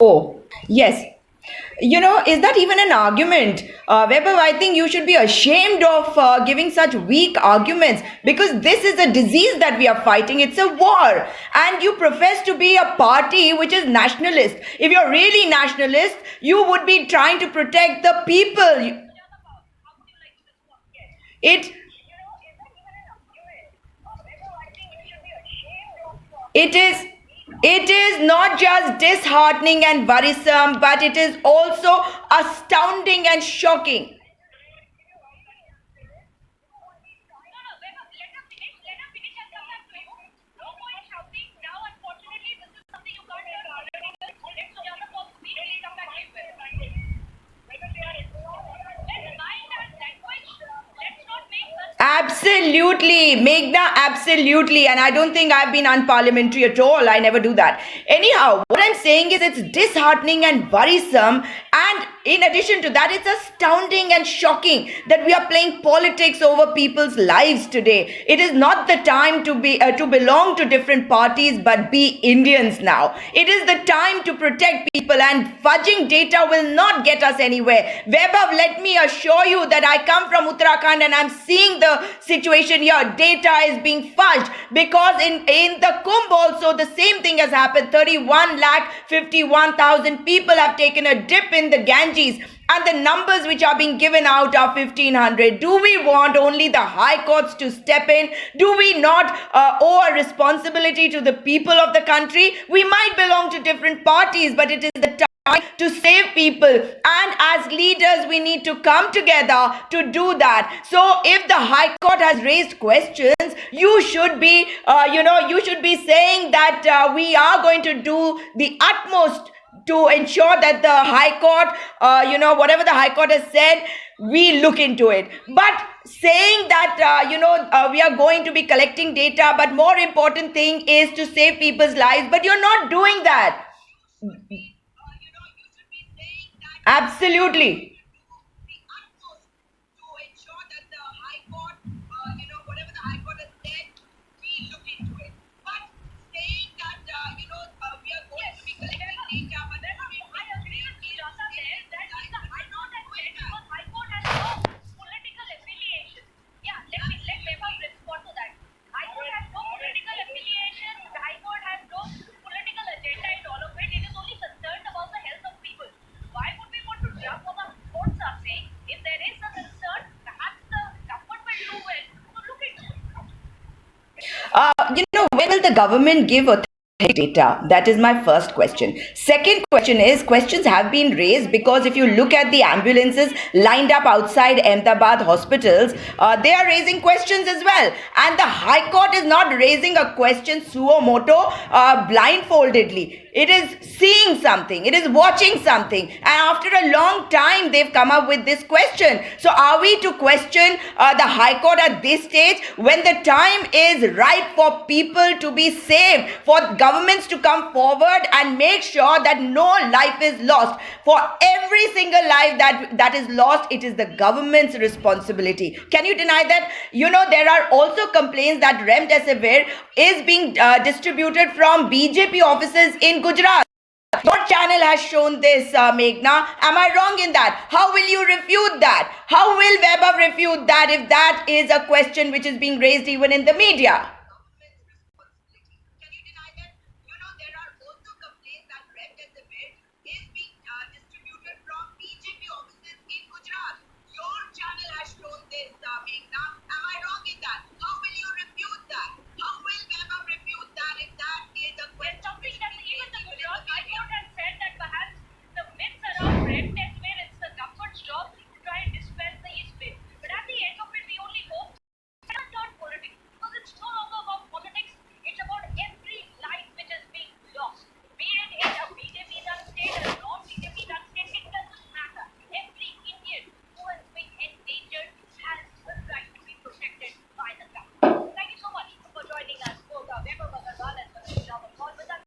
Oh, yes. Is that even an argument? Weber, I think you should be ashamed of giving such weak arguments because this is a disease that we are fighting. It's a war. And you profess to be a party which is nationalist. If you're really nationalist, you would be trying to protect the people. It It is it is not just disheartening and worrisome, but it is also astounding and shocking. Absolutely, Meghna, absolutely. And I don't think I've been unparliamentary at all. I never do that. Anyhow, what I'm saying is it's disheartening and worrisome. And in addition to that, it's astounding and shocking that we are playing politics over people's lives today. It is not the time to belong to different parties, but be Indians now. It is the time to protect people, and fudging data will not get us anywhere. Vaibhav, let me assure you that I come from Uttarakhand and I'm seeing the situation here. Data is being fudged because in the Kumbh also the same thing has happened. 31 lakh 51,000 people have taken a dip in the Ganges, and the numbers which are being given out are 1500. Do we want only the high courts to step in? Do we not owe a responsibility to the people of the country? We might belong to different parties, but it is the time to save people, and as leaders we need to come together to do that. So if the high court has raised questions, you should be saying that we are going to do the utmost to ensure that the high court, whatever the high court has said, we look into it. But saying that we are going to be collecting data, but more important thing is to save people's lives, but you're not doing that. Absolutely. When will the government give authentic data? That is my first question. Second question is, questions have been raised because if you look at the ambulances lined up outside Ahmedabad hospitals, they are raising questions as well. And the High Court is not raising a question suo moto, blindfoldedly. It is seeing something, it is watching something, and after a long time they've come up with this question. So are we to question the High Court at this stage when the time is right for people to be saved, for governments to come forward and make sure that no life is lost? For every single life that is lost, it is the government's responsibility. Can you deny that? There are also complaints that remdesivir is being distributed from BJP offices in Gujarat. Your channel has shown this, Meghna. Am I wrong in that? How will you refute that? How will Vaibhav refute that if that is a question which is being raised even in the media?